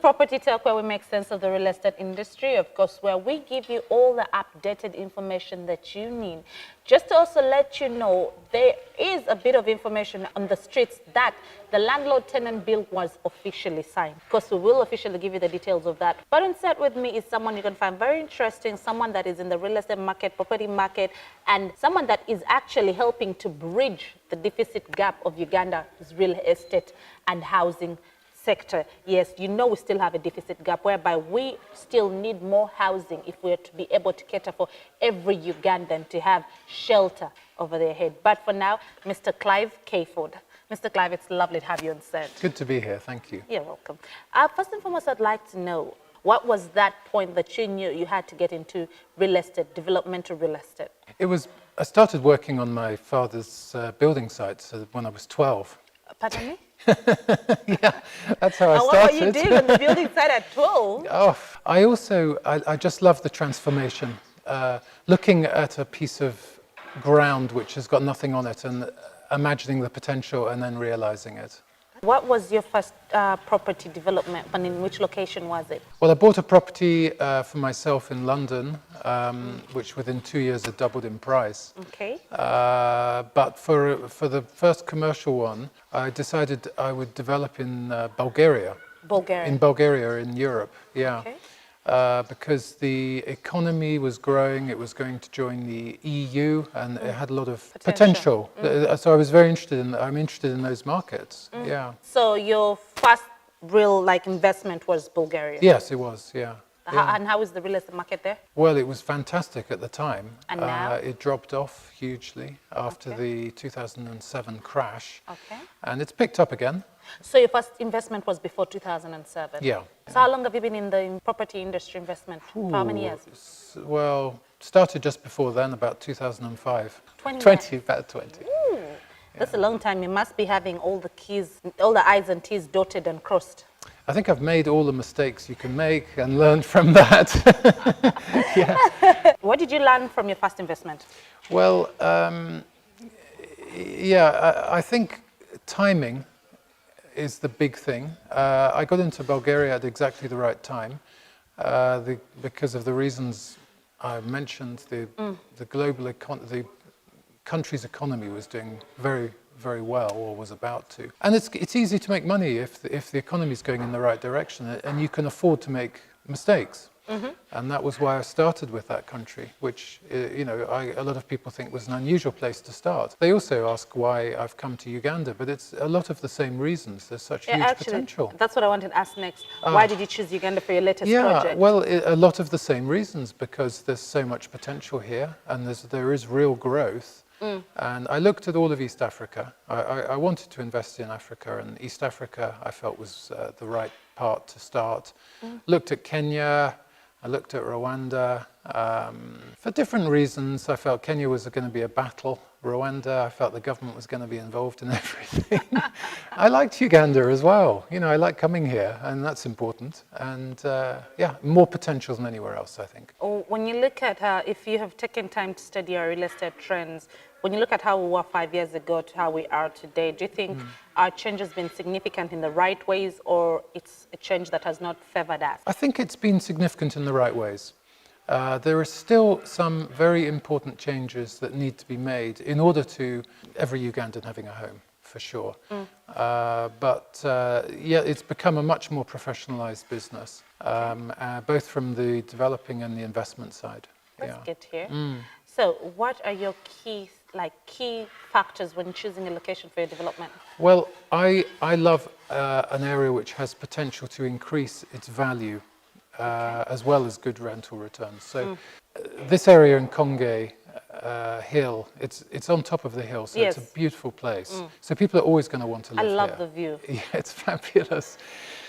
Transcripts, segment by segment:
Property Talk, where we make sense of the real estate industry, of course, where we give you all the updated information that you need. Just to also let you know, there is a bit of information on the streets that the landlord-tenant bill was officially signed. Of course, we will officially give you the details of that. But on set with me is someone you can find very interesting, someone that is in the real estate market, property market, and someone that is actually helping to bridge the deficit gap of Uganda's real estate and housing sector. Yes, you know we still have a deficit gap whereby we still need more housing if we're to be able to cater for every Ugandan to have shelter over their head. But for now, Mr. Clive Kefford. Mr. Clive, it's lovely to have you on set. Good to be here, thank you. You're welcome. First and foremost, I'd like to know, what was that point that you knew you had to get into real estate, developmental real estate? I started working on my father's building sites when I was 12. Pardon me? Yeah, that's how I started. What were you doing on the building site at 12? Oh, I just love the transformation. Looking at a piece of ground which has got nothing on it and imagining the potential and then realizing it. What was your first property development and in which location was it? Well, I bought a property for myself in London, which within 2 years had doubled in price. Okay. But for the first commercial one, I decided I would develop in Bulgaria. Bulgaria. In Bulgaria, in Europe, yeah. Okay. Because the economy was growing, it was going to join the EU, and it had a lot of potential. So I was I'm interested in those markets, yeah. So your first real investment was Bulgaria? Yes, it was, yeah. And how is the real estate market there? Well, it was fantastic at the time. And now? It dropped off hugely after the 2007 crash. Okay. And it's picked up again. So your first investment was before 2007? Yeah. So how long have you been in the property industry investment? For how many years? Well, started just before then, about 2005. 20 about 20. Ooh, that's a long time. You must be having all the keys, all the I's and T's dotted and crossed. I think I've made all the mistakes you can make and learned from that. Yeah. What did you learn from your first investment? Well, I think timing is the big thing. I got into Bulgaria at exactly the right time because of the reasons I mentioned. The global the country's economy was doing very well, or was about to. And it's easy to make money if the economy is going in the right direction, and you can afford to make mistakes. And that was why I started with that country, which a lot of people think was an unusual place to start. They also ask why I've come to Uganda, but it's a lot of the same reasons. There's such huge potential. That's what I wanted to ask next. Why did you choose Uganda for your latest project? Well, a lot of the same reasons, because there's so much potential here, and there is real growth. And I looked at all of East Africa. I wanted to invest in Africa, and East Africa I felt was the right part to start. Looked at Kenya, I looked at Rwanda. For different reasons, I felt Kenya was going to be a battle. Rwanda, I felt the government was going to be involved in everything. I liked Uganda as well. I like coming here, and that's important. And more potential than anywhere else, I think. When you look at if you have taken time to study our real estate trends, when you look at how we were 5 years ago to how we are today, do you think our change has been significant in the right ways, or it's a change that has not favored us? I think it's been significant in the right ways. There are still some very important changes that need to be made in order to every Ugandan having a home, for sure. It's become a much more professionalized business, both from the developing and the investment side. That's good to hear. So what are your key factors when choosing a location for your development? Well, I love an area which has potential to increase its value, as well as good rental returns. So this area in Konge hill, it's on top of the hill, so it's a beautiful place. So people are always going to want to live here. I love the view. Yeah, it's fabulous.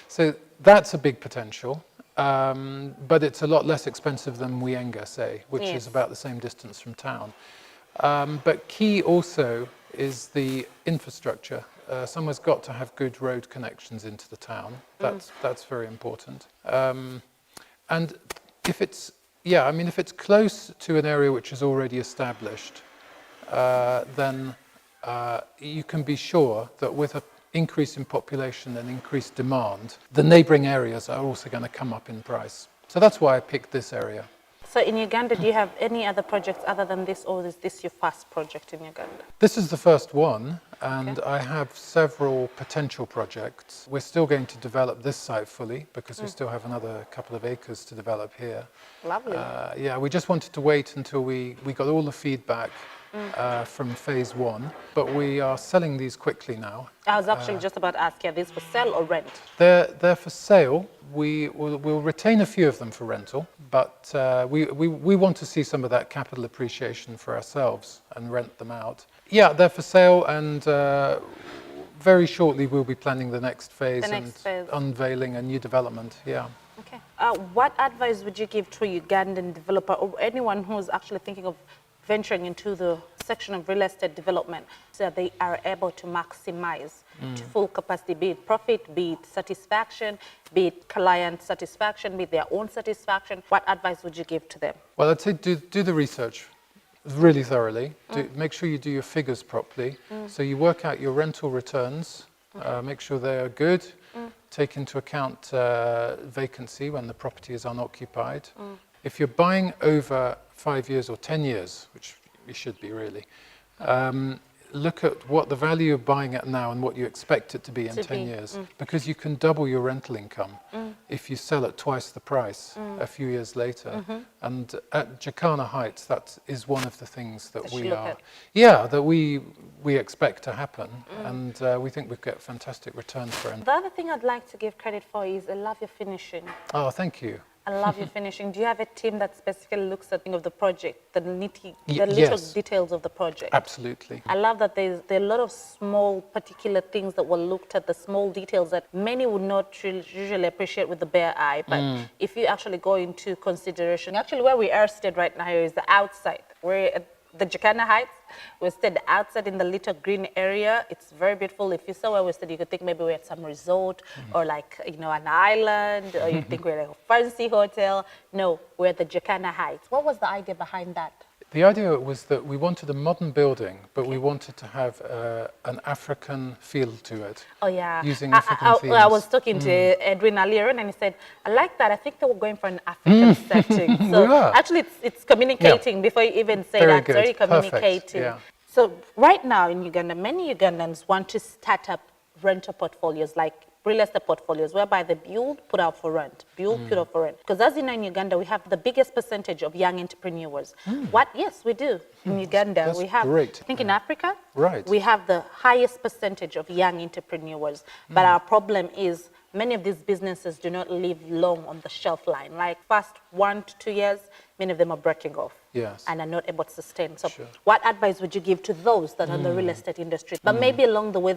So that's a big potential. But it's a lot less expensive than Muyenge, say, which is about the same distance from town. But key also is the infrastructure. Somewhere's got to have good road connections into the town. That's very important. And if it's close to an area which is already established, then you can be sure that with increase in population and increased demand, the neighbouring areas are also going to come up in price. So that's why I picked this area. So in Uganda, do you have any other projects other than this, or is this your first project in Uganda? This is the first one, and I have several potential projects. We're still going to develop this site fully because we still have another couple of acres to develop here. Lovely. Yeah, we just wanted to wait until we got all the feedback from phase one, but we are selling these quickly now. I was actually just about to ask, are these for sale or rent? They're for sale. We'll retain a few of them for rental, but we want to see some of that capital appreciation for ourselves and rent them out. Yeah, they're for sale, and very shortly we'll be planning the next phase unveiling a new development. Yeah. Okay. What advice would you give to a Ugandan developer or anyone who's actually thinking of venturing into the section of real estate development so that they are able to maximize to full capacity, be it profit, be it satisfaction, be it client satisfaction, be it their own satisfaction? What advice would you give to them? Well, I'd say do the research really thoroughly. Make sure you do your figures properly. So you work out your rental returns, make sure they are good, take into account vacancy when the property is unoccupied. If you're buying over 5 years or 10 years, which you should be really, look at what the value of buying it now and what you expect it to be in 10 years, because you can double your rental income if you sell at twice the price a few years later. And at Jakana Heights, that is one of the things that we expect to happen, and we think we'll get fantastic returns for it. The other thing I'd like to give credit for is I love your finishing. Oh, thank you. I love your finishing. Do you have a team that specifically looks at the project, the little details of the project? Absolutely. I love that there are a lot of small particular things that were looked at, the small details that many would not usually appreciate with the bare eye. But if you actually go into consideration, actually where we are stood right now here is the outside. We're at the Jakana Heights. We stood outside in the little green area. It's very beautiful. If you saw where we stood, you could think maybe we're at some resort or like, an island, or you think we're at a fancy hotel. No, we're at the Jakana Heights. What was the idea behind that? The idea was that we wanted a modern building, but we wanted to have an African feel to it. Oh, yeah. Using African themes. I was talking to Edwin earlier on, and he said, I like that. I think they were going for an African setting. So actually, it's communicating before you even say that. It's very communicating. Yeah. So right now in Uganda, many Ugandans want to start up rental portfolios, like real estate portfolios, whereby they build, put out for rent, build, put out for rent. Because as you know, in Uganda, we have the biggest percentage of young entrepreneurs. Yes, we do. In Uganda, that's we have, great. I think in Africa, right, we have the highest percentage of young entrepreneurs. But our problem is many of these businesses do not live long on the shelf line. Like first 1 to 2 years, many of them are breaking off. Yes. And are not able to sustain. So what advice would you give to those that are in the real estate industry, but maybe along the way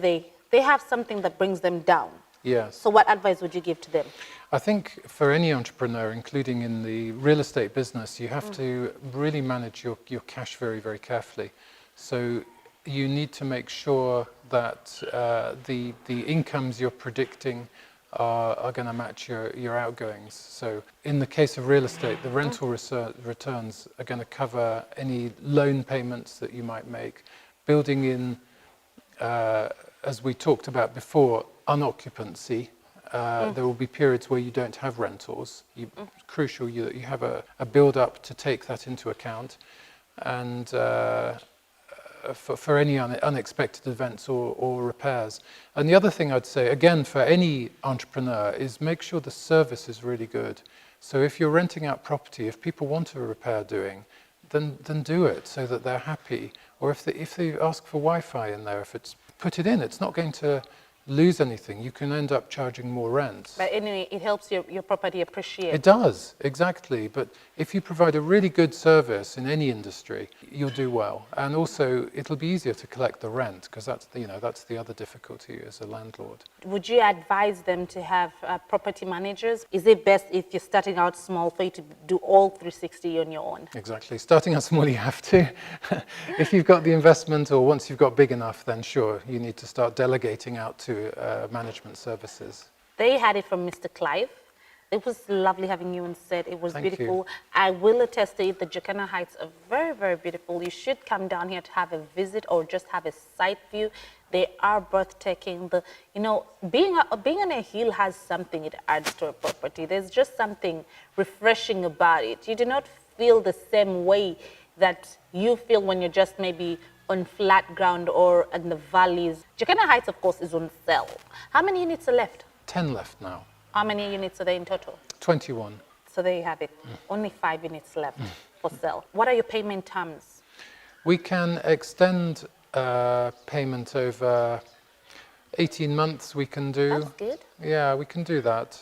they have something that brings them down? Yes. So what advice would you give to them? I think for any entrepreneur, including in the real estate business, you have to really manage your cash very, very carefully. So you need to make sure that the incomes you're predicting are going to match your outgoings. So in the case of real estate, the rental returns are going to cover any loan payments that you might make. Building in, as we talked about before, unoccupancy. There will be periods where you don't have rentals. It's crucial that you have a build-up to take that into account. And for any unexpected events or repairs. And the other thing I'd say, again, for any entrepreneur, is make sure the service is really good. So if you're renting out property, if people want a repair doing, then do it so that they're happy. Or if they ask for Wi-Fi in there, put it in. It's not going to lose anything. You can end up charging more rent. But anyway, it helps your property appreciate. It does, exactly. But if you provide a really good service in any industry, you'll do well. And also, it'll be easier to collect the rent, because that's the other difficulty as a landlord. Would you advise them to have property managers? Is it best if you're starting out small for you to do all 360 on your own? Exactly. Starting out small, you have to. If you've got the investment, or once you've got big enough, then sure, you need to start delegating out to management services. They had it from Mr. Clive. It was lovely having you on set. It was Thank you. beautiful. I will attest to it. The Jakana Heights are very, very beautiful. You should come down here to have a visit or just have a sight view. They are breathtaking. Being on a hill has something it adds to a property. There's just something refreshing about it. You do not feel the same way that you feel when you're just maybe on flat ground or in the valleys. Jakana Heights, of course, is on sale. How many units are left? 10 left now. How many units are there in total? 21. So there you have it. Only 5 units left for sale. What are your payment terms? We can extend payment over 18 months. We can do. That's good. Yeah, we can do that.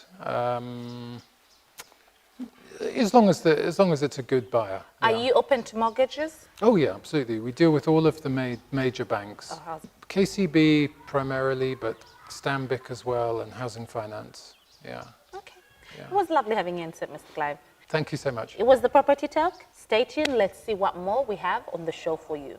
As long as it's a good buyer. Are Yeah. you open to mortgages? Oh yeah, absolutely. We deal with all of the major banks. Oh, how's- KCB primarily, but Stanbic as well, and Housing Finance. Yeah. Okay. Yeah. It was lovely having you on set, Mr. Clive. Thank you so much. It was the Property Talk. Stay tuned. Let's see what more we have on the show for you.